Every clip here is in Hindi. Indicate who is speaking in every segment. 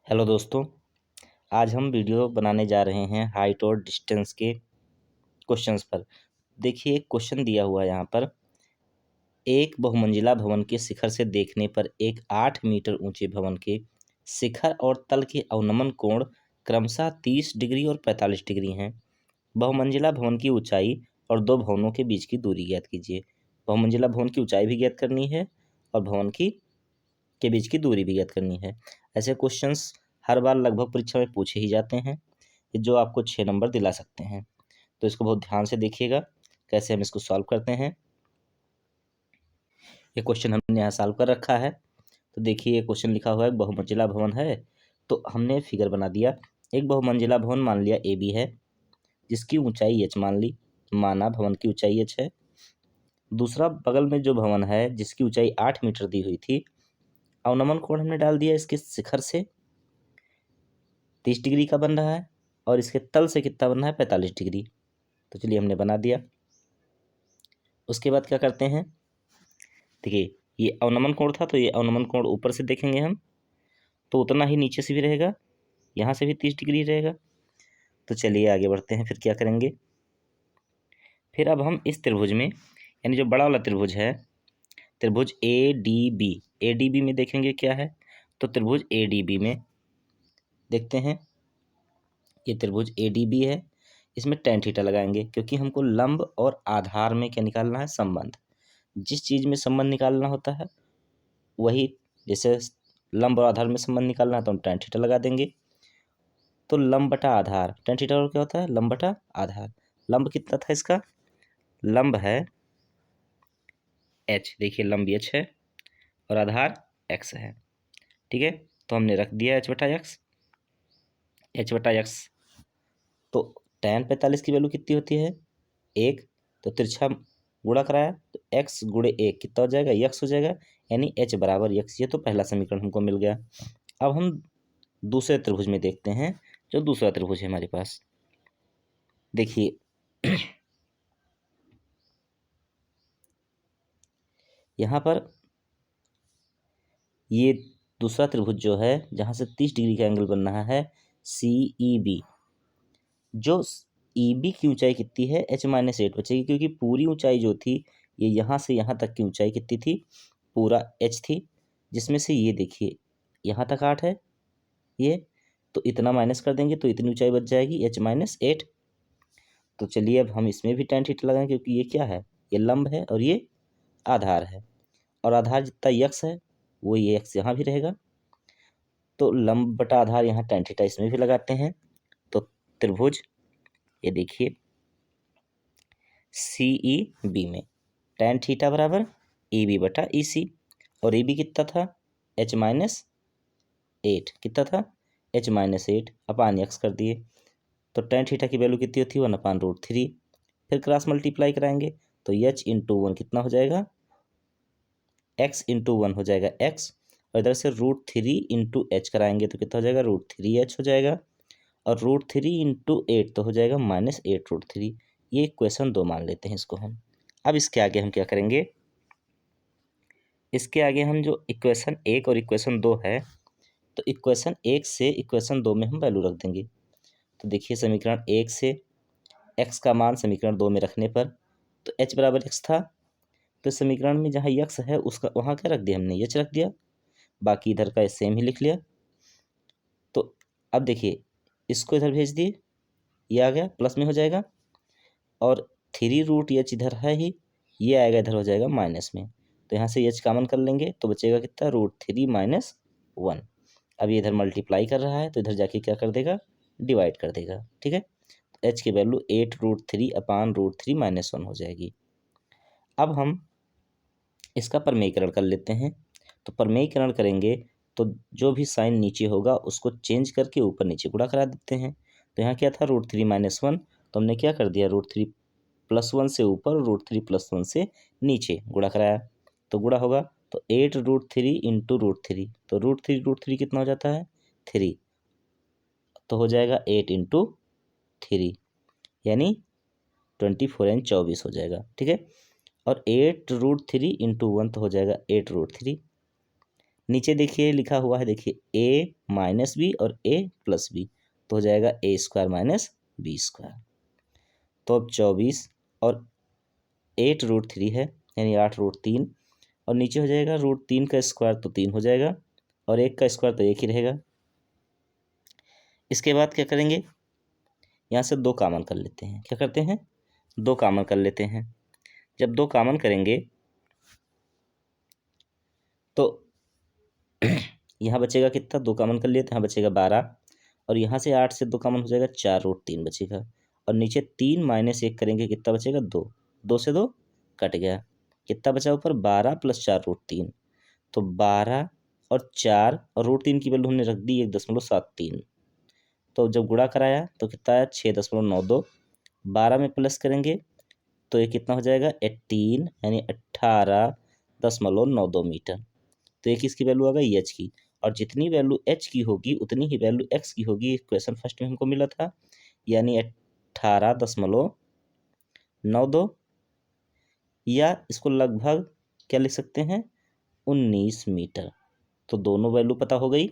Speaker 1: हेलो दोस्तों, आज हम वीडियो बनाने जा रहे हैं हाइट और डिस्टेंस के क्वेश्चंस पर। देखिए, एक क्वेश्चन दिया हुआ है यहाँ पर। एक बहुमंजिला भवन के शिखर से देखने पर एक 8 मीटर ऊंचे भवन के शिखर और तल के अवनमन कोण क्रमशः 30 डिग्री और 45 डिग्री हैं। बहुमंजिला भवन की ऊंचाई और दो भवनों के बीच की दूरी ज्ञात कीजिए। बहुमंजिला भवन की ऊंचाई भी ज्ञात करनी है और भवन की के बीच की दूरी भी ज्ञात करनी है। ऐसे क्वेश्चंस हर बार लगभग परीक्षा में पूछे ही जाते हैं, जो आपको 6 नंबर दिला सकते हैं। तो इसको बहुत ध्यान से देखिएगा कैसे हम इसको सॉल्व करते हैं। ये क्वेश्चन हमने यहाँ सॉल्व कर रखा है। तो देखिए, ये क्वेश्चन लिखा हुआ है बहुमंजिला भवन है, तो हमने फिगर बना दिया। एक बहुमंजिला भवन मान लिया ए बी है, जिसकी ऊंचाई एच मान ली, माना भवन की ऊंचाई एच है। दूसरा बगल में जो भवन है जिसकी ऊंचाई 8 मीटर दी हुई थी, अवनमन कोण हमने डाल दिया इसके शिखर से 30 डिग्री का बन रहा है और इसके तल से कितना बन रहा है 45 डिग्री। तो चलिए हमने बना दिया। उसके बाद क्या करते हैं, देखिए ये अवनमन कोण था, तो ये अवनमन कोण ऊपर से देखेंगे हम तो उतना ही नीचे से भी रहेगा, यहाँ से भी 30 डिग्री रहेगा। तो चलिए आगे बढ़ते हैं, फिर क्या करेंगे। फिर अब हम इस त्रिभुज में, यानी जो बड़ा वाला त्रिभुज है, त्रिभुज ए डी बी में देखेंगे क्या है। तो त्रिभुज ए डी बी में देखते हैं, ये त्रिभुज ए डी बी है, इसमें tan थीटा लगाएंगे क्योंकि हमको लंब और आधार में क्या निकालना है, संबंध। जिस चीज़ में संबंध निकालना होता है वही, जैसे लंब और आधार में संबंध निकालना है तो हम tan थीटा लगा देंगे। तो लंब बटा आधार, tan थीटा और क्या होता है, लंब बटा आधार। लंब कितना था इसका, लंब है h, देखिए लंब h है और आधार x है। ठीक है, तो हमने रख दिया h बटा x। तो tan 45 की वैल्यू कितनी होती है, 1। तो तिरछा गुणा कराया तो x गुणे 1 कितना हो जाएगा, यक्स हो जाएगा, यानी h बराबर यक्स। ये तो पहला समीकरण हमको मिल गया। अब हम दूसरे त्रिभुज में देखते हैं, जो दूसरा त्रिभुज है हमारे पास। देखिए यहाँ पर ये दूसरा त्रिभुज जो है, जहाँ से 30 डिग्री का एंगल बन रहा है, सी ई बी। जो ई बी की ऊंचाई कितनी है, h माइनस 8 बचेगी, क्योंकि पूरी ऊंचाई जो थी ये यहाँ से यहाँ तक की ऊंचाई कितनी थी, पूरा h थी, जिसमें से ये देखिए यहाँ तक 8 है ये, तो इतना माइनस कर देंगे तो इतनी ऊंचाई बच जाएगी h माइनस 8। तो चलिए अब हम इसमें भी tan थीटा लगाएंगे, क्योंकि ये क्या है, ये लंब है और ये आधार है, और आधार जितना यक्स है वो ये यक्स यहाँ भी रहेगा। तो लंब बटा आधार, यहाँ tan थीटा इसमें भी लगाते हैं। तो त्रिभुज ये देखिए सी ई बी में tan थीटा बराबर ई बी बटा ई सी, और ई बी कितना था, h माइनस 8, कितना था, h माइनस 8 अपान यक्स कर दिए। तो tan थीटा की वैल्यू कितनी होती है, 1/√3। फिर क्रॉस मल्टीप्लाई कराएंगे तो h इंटू 1 कितना हो जाएगा, x इंटू 1 हो जाएगा x, और इधर से √3 इंटू एच कराएंगे तो कितना हो जाएगा, √3h हो जाएगा, और √3 इंटू 8 तो हो जाएगा -8√3। ये इक्वेशन 2 मान लेते हैं इसको हम। अब इसके आगे हम क्या करेंगे, इसके आगे हम जो इक्वेशन 1 और इक्वेशन 2 है, तो इक्वेशन 1 से इक्वेशन 2 में हम वैल्यू रख देंगे। तो देखिए समीकरण 1 से x का मान समीकरण 2 में रखने पर, तो h बराबर x था, तो समीकरण में जहाँ यक्स है उसका वहाँ क्या रख दिया हमने, एच रख दिया, बाकी इधर का सेम ही लिख लिया। तो अब देखिए इसको इधर भेज दिए, ये आ गया प्लस में हो जाएगा, और 3√h इधर है ही, ये आएगा इधर हो जाएगा माइनस में। तो यहाँ से h कॉमन कर लेंगे तो बचेगा कितना, √3 - 1। अब ये इधर मल्टीप्लाई कर रहा है तो इधर जाके क्या कर देगा, डिवाइड कर देगा। ठीक है, तो h की वैल्यू 8√3 अपान √3 - 1 हो जाएगी। अब हम इसका परमेयीकरण कर लेते हैं। तो परमेयीकरण करेंगे तो जो भी साइन नीचे होगा उसको चेंज करके ऊपर नीचे गुणा करा देते हैं। तो यहाँ क्या था, √3 - 1, तो हमने क्या कर दिया, √3 + 1 से ऊपर, √3 + 1 से नीचे गुणा कराया, तो गुणा होगा तो 8√3 इंटू √3, तो √3 कितना हो जाता है, 3, तो हो जाएगा 8 इंटू 3, यानी 24 यानी 24 हो जाएगा। ठीक है, और 8√3 इंटू 1 तो हो जाएगा 8√3। नीचे देखिए लिखा हुआ है, देखिए ए माइनस बी और ए प्लस बी, तो हो जाएगा ए स्क्वायर माइनस बी स्क्वायर। तो अब 24 और 8√3 है, यानी 8√3, और नीचे हो जाएगा √3 का स्क्वायर तो 3 हो जाएगा, और 1 का स्क्वायर तो 1 ही रहेगा। इसके बाद क्या करेंगे, यहाँ से 2 कॉमन कर लेते हैं। क्या करते हैं, 2 कॉमन कर लेते हैं। जब 2 कॉमन करेंगे तो यहाँ बचेगा कितना, 2 कॉमन कर लिए तो यहाँ बचेगा 12, और यहाँ से 8 से 2 कॉमन हो जाएगा, 4√3 बचेगा, और नीचे 3 माइनस 1 करेंगे, कितना बचेगा, 2, 2 से 2 कट गया, कितना बचा ऊपर, 12 प्लस 4√3, तो 12 और 4 और √3 की वैल्यू हमने रख दी 1.73, तो जब गुणा कराया तो कितना आया, 6.92, 12 में प्लस करेंगे तो ये कितना हो जाएगा, 18, यानी 18.92 मीटर। तो एक इसकी वैल्यू आ गई एच की, और जितनी वैल्यू एच की होगी उतनी ही वैल्यू एक्स की होगी। क्वेश्चन फर्स्ट में हमको मिला था, यानी 18.92, या इसको लगभग क्या लिख सकते हैं, 19 मीटर। तो दोनों वैल्यू पता हो गई,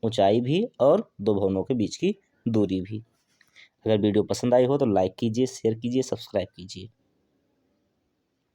Speaker 1: ऊंचाई भी और दो भवनों के बीच की दूरी भी। अगर वीडियो पसंद आई हो तो लाइक कीजिए, शेयर कीजिए, सब्सक्राइब कीजिए।